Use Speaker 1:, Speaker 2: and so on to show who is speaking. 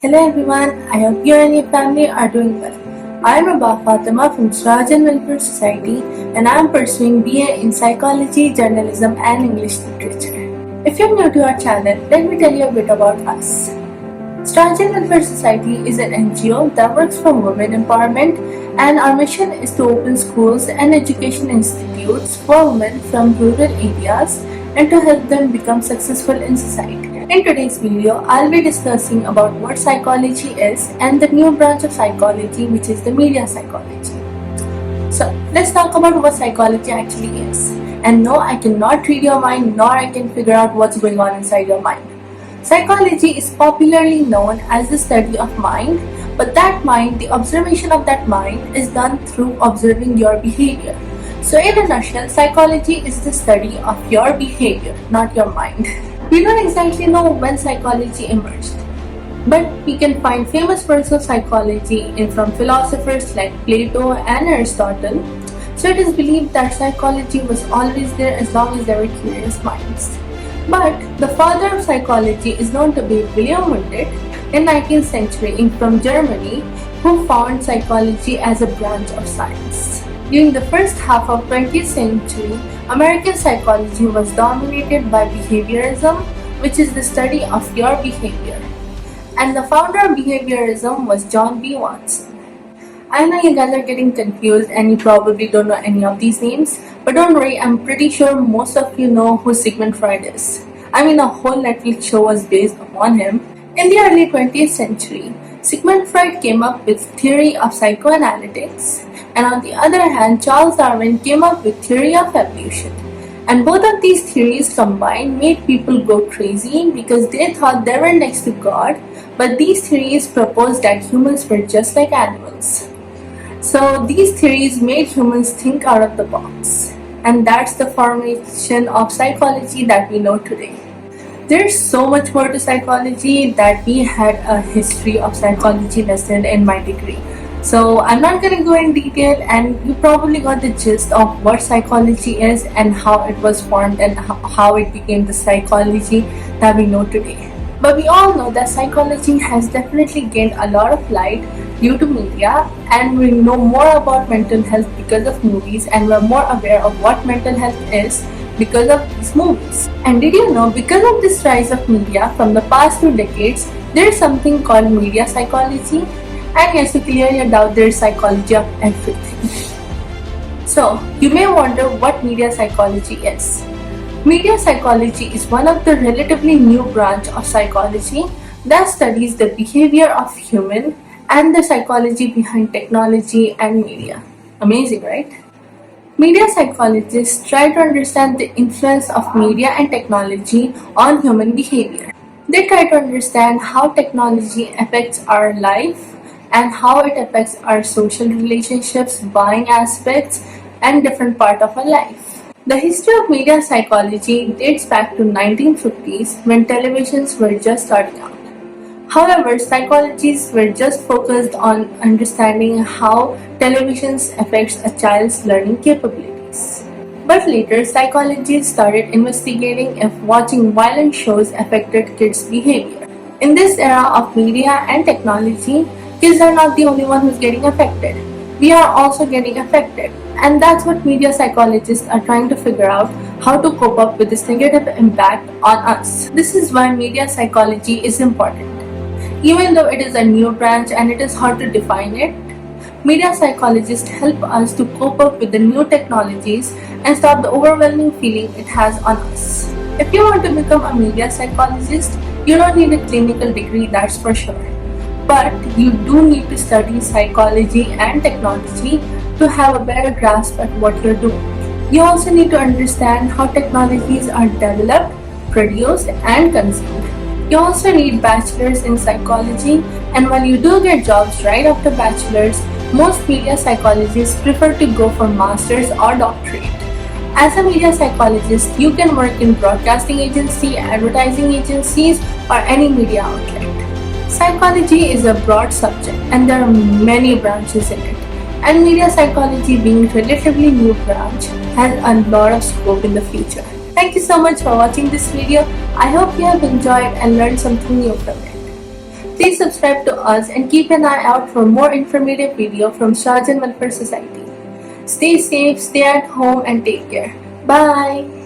Speaker 1: Hello everyone, I hope you and your family are doing well. I am Rabah Fatima from Srajan Welfare Society and I am pursuing BA in Psychology, Journalism and English Literature. If you're new to our channel, let me tell you a bit about us. Srajan Welfare Society is an NGO that works for women empowerment, and our mission is to open schools and education institutes for women from rural areas and to help them become successful in society. In today's video, I'll be discussing about what psychology is and the new branch of psychology, which is the media psychology. So let's talk about what psychology actually is. And no, I cannot read your mind, nor I can figure out what's going on inside your mind. Psychology is popularly known as the study of mind, but that mind, the observation of that mind, is done through observing your behavior. So in a nutshell, psychology is the study of your behavior, not your mind. We don't exactly know when psychology emerged, but we can find famous works of psychology from philosophers like Plato and Aristotle. So it is believed that psychology was always there as long as there were curious minds. But the father of psychology is known to be William Wundt in 19th century from Germany, who found psychology as a branch of science. During the first half of 20th century, American psychology was dominated by behaviorism, which is the study of your behavior. And the founder of behaviorism was John B. Watson. I know you guys are getting confused and you probably don't know any of these names, but don't worry, I'm pretty sure most of you know who Sigmund Freud is. I mean, a whole Netflix show was based upon him. In the early 20th century, Sigmund Freud came up with theory of psychoanalytics, and on the other hand, Charles Darwin came up with theory of evolution. And both of these theories combined made people go crazy because they thought they were next to God, but these theories proposed that humans were just like animals. So these theories made humans think out of the box, and that's the formation of psychology that we know today. There's so much more to psychology that we had a history of psychology lesson in my degree. So I'm not going to go in detail, and you probably got the gist of what psychology is and how it was formed and how it became the psychology that we know today. But we all know that psychology has definitely gained a lot of light due to media, and we know more about mental health because of movies, and we're more aware of what mental health is because of these movies. And did you know, because of this rise of media from the past 2 decades, there's something called media psychology. And yes, to clear your doubt, there's psychology of everything. So, you may wonder what media psychology is. Media psychology is one of the relatively new branch of psychology that studies the behavior of human and the psychology behind technology and media. Amazing, right? Media psychologists try to understand the influence of media and technology on human behavior. They try to understand how technology affects our life and how it affects our social relationships, buying aspects, and different part of our life. The history of media psychology dates back to 1950s when televisions were just starting out. However, psychologists were just focused on understanding how televisions affects a child's learning capabilities. But later, psychologists started investigating if watching violent shows affected kids' behavior. In this era of media and technology, kids are not the only one who's getting affected. We are also getting affected. And that's what media psychologists are trying to figure out, how to cope up with this negative impact on us. This is why media psychology is important. Even though it is a new branch and it is hard to define it, media psychologists help us to cope up with the new technologies and stop the overwhelming feeling it has on us. If you want to become a media psychologist, you don't need a clinical degree, that's for sure. But you do need to study psychology and technology to have a better grasp at what you're doing. You also need to understand how technologies are developed, produced, and consumed. You also need bachelor's in psychology, and while you do get jobs right after bachelor's, most media psychologists prefer to go for master's or doctorate. As a media psychologist, you can work in broadcasting agency, advertising agencies, or any media outlet. Psychology is a broad subject and there are many branches in it. And media psychology, being a relatively new branch, has a lot of scope in the future. Thank you so much for watching this video. I hope you have enjoyed and learned something new from it. Please subscribe to us and keep an eye out for more informative video from Srajan Welfare Society. Stay safe, stay at home and take care. Bye!